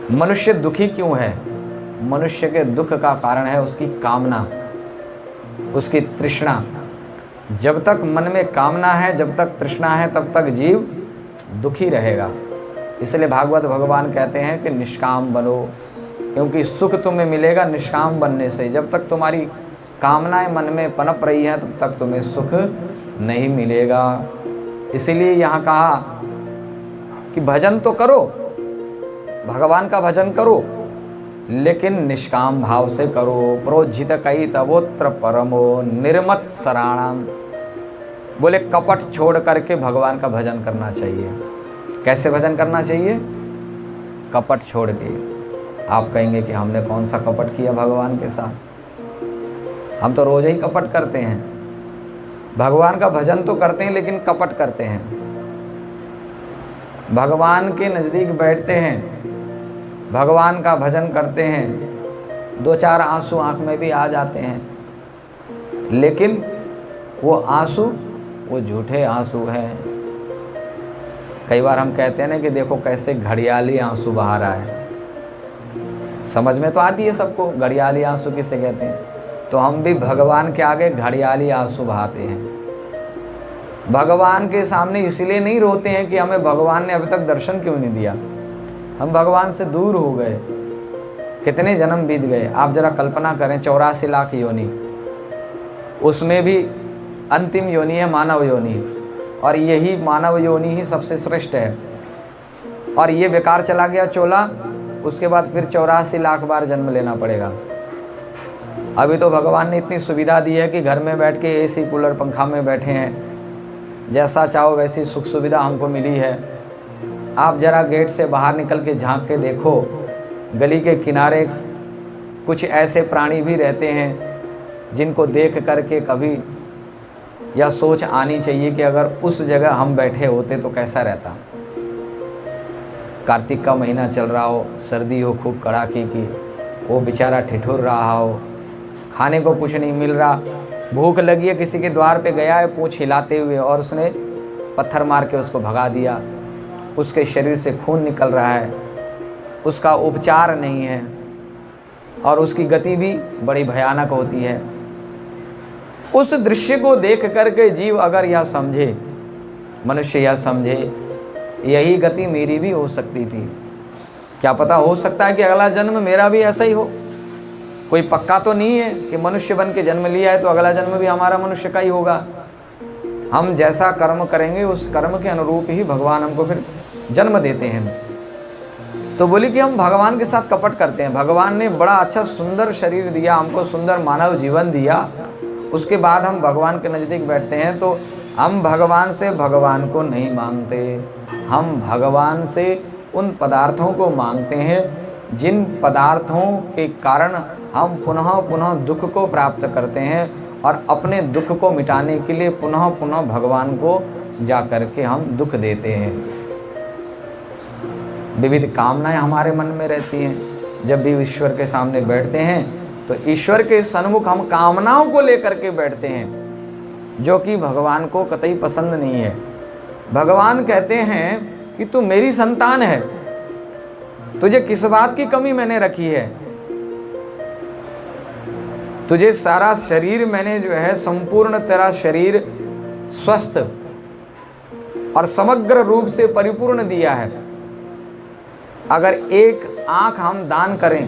मनुष्य दुखी क्यों है? मनुष्य के दुख का कारण है उसकी कामना, उसकी तृष्णा। जब तक मन में कामना है, जब तक तृष्णा है, तब तक जीव दुखी रहेगा। इसलिए भागवत भगवान कहते हैं कि निष्काम बनो, क्योंकि सुख तुम्हें मिलेगा निष्काम बनने से। जब तक तुम्हारी कामनाएं मन में पनप रही है तब तक तुम्हें सुख नहीं मिलेगा। इसीलिए यहाँ कहा कि भजन तो करो, भगवान का भजन करो, लेकिन निष्काम भाव से करो। प्रोज्झित कई तवोत्र परमो निर्मत सराणाम। बोले कपट छोड़ करके भगवान का भजन करना चाहिए। कैसे भजन करना चाहिए? कपट छोड़ के। आप कहेंगे कि हमने कौन सा कपट किया भगवान के साथ? हम तो रोज ही कपट करते हैं। भगवान का भजन तो करते हैं लेकिन कपट करते हैं। भगवान के नज़दीक बैठते हैं, भगवान का भजन करते हैं, 2-4 आंसू आंख में भी आ जाते हैं, लेकिन वो आंसू वो झूठे आंसू हैं। कई बार हम कहते हैं ना कि देखो कैसे घड़ियाली आंसू बहा रहा है। समझ में तो आती है सबको घड़ियाली आंसू किसे कहते हैं। तो हम भी भगवान के आगे घड़ियाली आंसू बहाते हैं। भगवान के सामने इसलिए नहीं रोते हैं कि हमें भगवान ने अभी तक दर्शन क्यों नहीं दिया, हम भगवान से दूर हो गए, कितने जन्म बीत गए। आप जरा कल्पना करें, 84 लाख योनि, उसमें भी अंतिम योनि है मानव योनि, और यही मानव योनि ही सबसे श्रेष्ठ है। और ये बेकार चला गया चोला, उसके बाद फिर 84 लाख बार जन्म लेना पड़ेगा। अभी तो भगवान ने इतनी सुविधा दी है कि घर में बैठ के एसी कूलर पंखा में बैठे हैं, जैसा चाहो वैसी सुख सुविधा हमको मिली है। आप जरा गेट से बाहर निकल के झांक के देखो, गली के किनारे कुछ ऐसे प्राणी भी रहते हैं जिनको देख करके कभी यह सोच आनी चाहिए कि अगर उस जगह हम बैठे होते तो कैसा रहता। कार्तिक का महीना चल रहा हो, सर्दी हो खूब कड़ाके की, वो बेचारा ठिठुर रहा हो, खाने को कुछ नहीं मिल रहा, भूख लगी है, किसी के द्वार पे गया है पूंछ हिलाते हुए और उसने पत्थर मार के उसको भगा दिया, उसके शरीर से खून निकल रहा है, उसका उपचार नहीं है और उसकी गति भी बड़ी भयानक होती है। उस दृश्य को देख करके जीव अगर यह समझे, मनुष्य यह समझे यही गति मेरी भी हो सकती थी, क्या पता हो सकता है कि अगला जन्म मेरा भी ऐसा ही हो। कोई पक्का तो नहीं है कि मनुष्य बन के जन्म लिया है तो अगला जन्म भी हमारा मनुष्य का ही होगा। हम जैसा कर्म करेंगे उस कर्म के अनुरूप ही भगवान हमको फिर जन्म देते हैं। तो बोली कि हम भगवान के साथ कपट करते हैं। भगवान ने बड़ा अच्छा सुंदर शरीर दिया हमको, सुंदर मानव जीवन दिया, उसके बाद हम भगवान के नज़दीक बैठते हैं तो हम भगवान से भगवान को नहीं मांगते, हम भगवान से उन पदार्थों को मांगते हैं जिन पदार्थों के कारण हम पुनः पुनः दुख को प्राप्त करते हैं, और अपने दुख को मिटाने के लिए पुनः पुनः भगवान को जा कर के हम दुख देते हैं। विविध कामनाएं हमारे मन में रहती हैं। जब भी ईश्वर के सामने बैठते हैं तो ईश्वर के सन्मुख हम कामनाओं को लेकर के बैठते हैं, जो कि भगवान को कतई पसंद नहीं है। भगवान कहते हैं कि तू मेरी संतान है, तुझे किस बात की कमी मैंने रखी है, तुझे सारा शरीर मैंने जो है संपूर्ण तेरा शरीर स्वस्थ और समग्र रूप से परिपूर्ण दिया है। अगर एक आंख हम दान करें,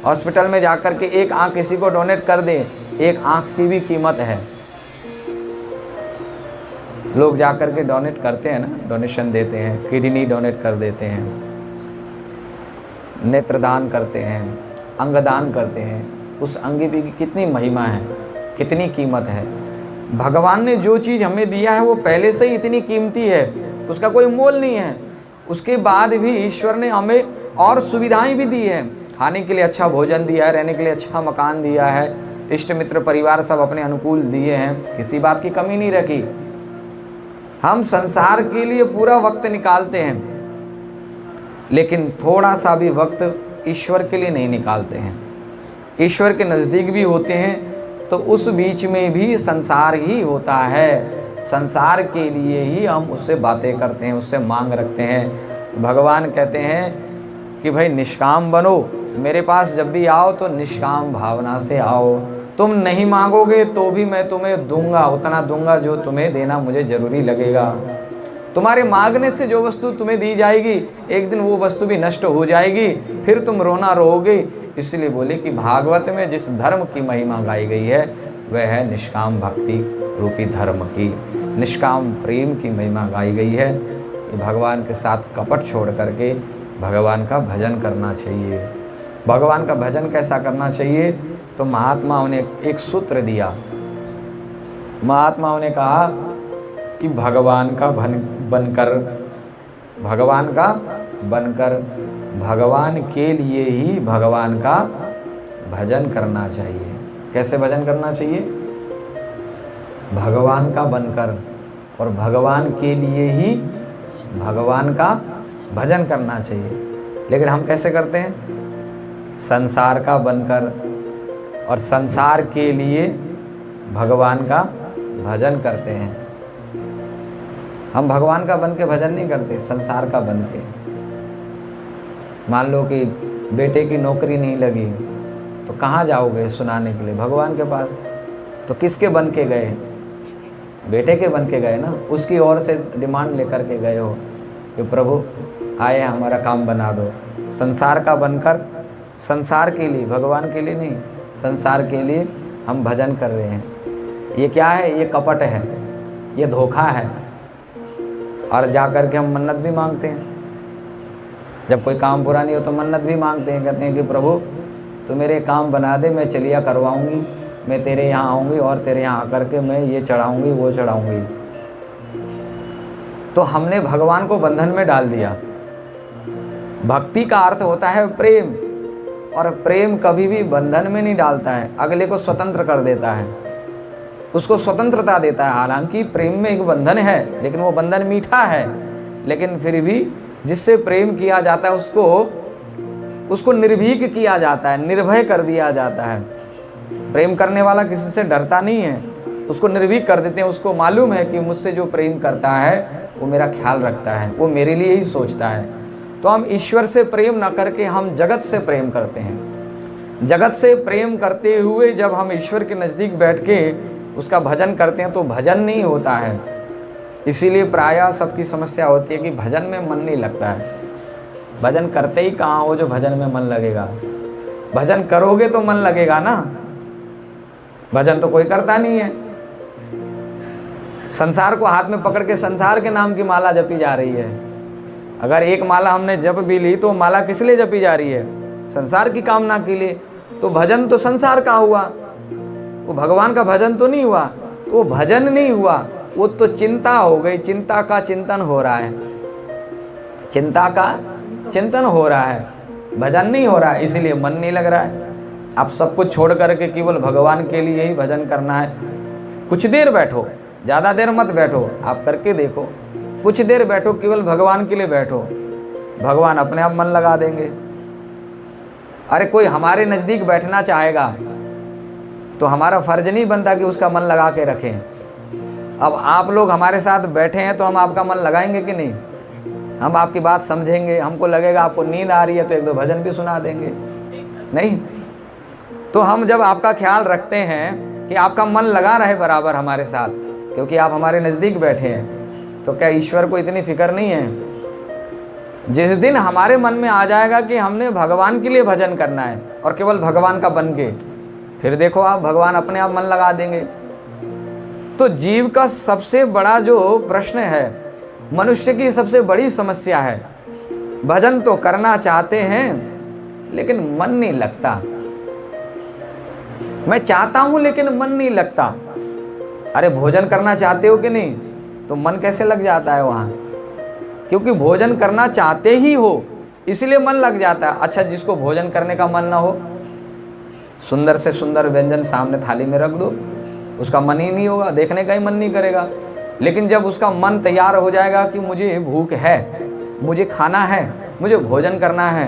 हॉस्पिटल में जाकर के एक आंख किसी को डोनेट कर दें, एक आंख की भी कीमत है। लोग जाकर के डोनेट करते हैं ना, डोनेशन देते हैं, किडनी डोनेट कर देते हैं, नेत्रदान करते हैं, अंगदान करते हैं। उस अंग की कितनी महिमा है, कितनी कीमत है। भगवान ने जो चीज़ हमें दिया है वो पहले से ही इतनी कीमती है, उसका कोई मोल नहीं है। उसके बाद भी ईश्वर ने हमें और सुविधाएं भी दी है, खाने के लिए अच्छा भोजन दिया है, रहने के लिए अच्छा मकान दिया है, इष्ट मित्र परिवार सब अपने अनुकूल दिए हैं, किसी बात की कमी नहीं रखी। हम संसार के लिए पूरा वक्त निकालते हैं, लेकिन थोड़ा सा भी वक्त ईश्वर के लिए नहीं निकालते हैं। ईश्वर के नज़दीक भी होते हैं तो उस बीच में भी संसार ही होता है, संसार के लिए ही हम उससे बातें करते हैं, उससे मांग रखते हैं। भगवान कहते हैं कि भाई निष्काम बनो, मेरे पास जब भी आओ तो निष्काम भावना से आओ। तुम नहीं मांगोगे तो भी मैं तुम्हें दूंगा, उतना दूंगा जो तुम्हें देना मुझे जरूरी लगेगा। तुम्हारे मांगने से जो वस्तु तुम्हें दी जाएगी एक दिन वो वस्तु भी नष्ट हो जाएगी, फिर तुम रोना रोओगे। इसलिए बोले कि भागवत में जिस धर्म की महिमा गाई गई है वह है निष्काम भक्ति रूपी धर्म की, निष्काम प्रेम की महिमा गाई गई है। कि भगवान के साथ कपट छोड़ करके भगवान का भजन करना चाहिए। भगवान का भजन कैसा करना चाहिए? तो महात्माओं ने एक सूत्र दिया। महात्माओं ने कहा कि भगवान का बनकर भगवान के लिए ही भगवान का भजन करना चाहिए। कैसे भजन करना चाहिए? भगवान का बनकर और भगवान के लिए ही भगवान का भजन करना चाहिए। लेकिन हम कैसे करते हैं? संसार का बनकर और संसार के लिए भगवान का भजन करते हैं। हम भगवान का बन के भजन नहीं करते, संसार का बन के। मान लो कि बेटे की नौकरी नहीं लगी तो कहाँ जाओगे सुनाने के लिए? भगवान के पास। तो किसके बन के गए? बेटे के बन के गए ना, उसकी ओर से डिमांड लेकर के गए हो कि प्रभु आए हमारा काम बना दो। संसार का बनकर, संसार के लिए, भगवान के लिए नहीं, संसार के लिए हम भजन कर रहे हैं। ये क्या है? ये कपट है, ये धोखा है। और जा कर के हम मन्नत भी मांगते हैं। जब कोई काम पूरा नहीं हो तो मन्नत भी मांगते हैं, कहते हैं कि प्रभु तो मेरे काम बना दे, मैं चलिया करवाऊंगी, मैं तेरे यहाँ आऊँगी और तेरे यहाँ आकर के मैं ये चढ़ाऊँगी वो चढ़ाऊँगी। तो हमने भगवान को बंधन में डाल दिया। भक्ति का अर्थ होता है प्रेम, और प्रेम कभी भी बंधन में नहीं डालता है, अगले को स्वतंत्र कर देता है, उसको स्वतंत्रता देता है। हालांकि प्रेम में एक बंधन है, लेकिन वो बंधन मीठा है, लेकिन फिर भी जिससे प्रेम किया जाता है उसको निर्भीक किया जाता है, निर्भय कर दिया जाता है। प्रेम करने वाला किसी से डरता नहीं है, उसको निर्भीक कर देते हैं। उसको मालूम है कि मुझसे जो प्रेम करता है वो मेरा ख्याल रखता है, वो मेरे लिए ही सोचता है। तो हम ईश्वर से प्रेम ना करके हम जगत से प्रेम करते हैं। जगत से प्रेम करते हुए जब हम ईश्वर के नज़दीक बैठ के उसका भजन करते हैं तो भजन नहीं होता है। इसीलिए प्रायः सबकी समस्या होती है कि भजन में मन नहीं लगता है। भजन करते ही कहाँ हो जो भजन में मन लगेगा? भजन करोगे तो मन लगेगा ना, भजन तो कोई करता नहीं है। संसार को हाथ में पकड़ के संसार के नाम की माला जपी जा रही है। अगर एक माला हमने जप भी ली तो माला किस लिए जपी जा रही है? संसार की कामना के लिए। तो भजन तो संसार का हुआ, वो भगवान का भजन तो नहीं हुआ। तो वो भजन नहीं हुआ, वो तो चिंता हो गई। चिंता का चिंतन हो रहा है, चिंता का चिंतन हो रहा है, भजन नहीं हो रहा है, इसीलिए मन नहीं लग रहा है। आप सब कुछ छोड़ करके केवल भगवान के लिए ही भजन करना है। कुछ देर बैठो, ज़्यादा देर मत बैठो, आप करके देखो। कुछ देर बैठो, केवल भगवान के लिए बैठो, भगवान अपने आप मन लगा देंगे। अरे कोई हमारे नज़दीक बैठना चाहेगा तो हमारा फर्ज नहीं बनता कि उसका मन लगा के रखें। अब आप लोग हमारे साथ बैठे हैं तो हम आपका मन लगाएंगे कि नहीं? हम आपकी बात समझेंगे, हमको लगेगा आपको नींद आ रही है तो एक दो भजन भी सुना देंगे, नहीं? तो हम जब आपका ख्याल रखते हैं कि आपका मन लगा रहे बराबर हमारे साथ, क्योंकि आप हमारे नज़दीक बैठे हैं, तो क्या ईश्वर को इतनी फिक्र नहीं है? जिस दिन हमारे मन में आ जाएगा कि हमने भगवान के लिए भजन करना है और केवल भगवान का बन के, फिर देखो आप, भगवान अपने आप मन लगा देंगे। तो जीव का सबसे बड़ा जो प्रश्न है, मनुष्य की सबसे बड़ी समस्या है, भजन तो करना चाहते हैं लेकिन मन नहीं लगता। मैं चाहता हूं लेकिन मन नहीं लगता। अरे भोजन करना चाहते हो कि नहीं? तो मन कैसे लग जाता है वहां? क्योंकि भोजन करना चाहते ही हो, इसलिए मन लग जाता है। अच्छा, जिसको भोजन करने का मन ना हो, सुंदर से सुंदर व्यंजन सामने थाली में रख दो, उसका मन ही नहीं होगा, देखने का ही मन नहीं करेगा। लेकिन जब उसका मन तैयार हो जाएगा कि मुझे भूख है, मुझे खाना है, मुझे भोजन करना है,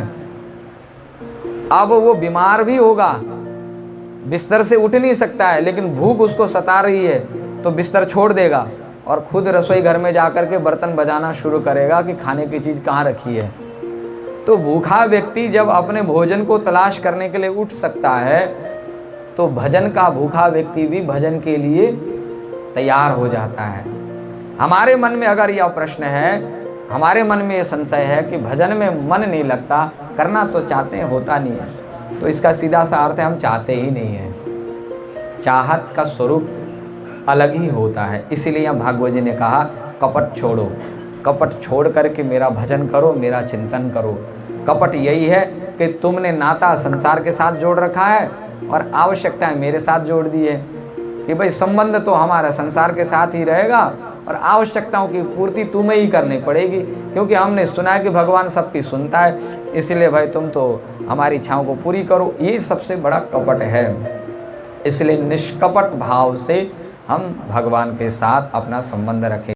अब वो बीमार भी होगा, बिस्तर से उठ नहीं सकता है, लेकिन भूख उसको सता रही है, तो बिस्तर छोड़ देगा और खुद रसोई घर में जाकर के बर्तन बजाना शुरू करेगा कि खाने की चीज़ कहाँ रखी है। तो भूखा व्यक्ति जब अपने भोजन को तलाश करने के लिए उठ सकता है, तो भजन का भूखा व्यक्ति भी भजन के लिए तैयार हो जाता है। हमारे मन में अगर यह प्रश्न है, हमारे मन में यह संशय है कि भजन में मन नहीं लगता, करना तो चाहते हैं, होता नहीं है, तो इसका सीधा सा अर्थ है हम चाहते ही नहीं हैं। चाहत का स्वरूप अलग ही होता है। इसीलिए भागवत जी ने कहा कपट छोड़ो, कपट छोड़ करके मेरा भजन करो, मेरा चिंतन करो। कपट यही है कि तुमने नाता संसार के साथ जोड़ रखा है और आवश्यकताएं मेरे साथ जोड़ दी है कि भाई संबंध तो हमारा संसार के साथ ही रहेगा और आवश्यकताओं की पूर्ति तुम्हें ही करनी पड़ेगी, क्योंकि हमने सुना है कि भगवान सबकी सुनता है, इसलिए भाई तुम तो हमारी इच्छाओं को पूरी करो। ये सबसे बड़ा कपट है। इसलिए निष्कपट भाव से हम भगवान के साथ अपना संबंध रखें।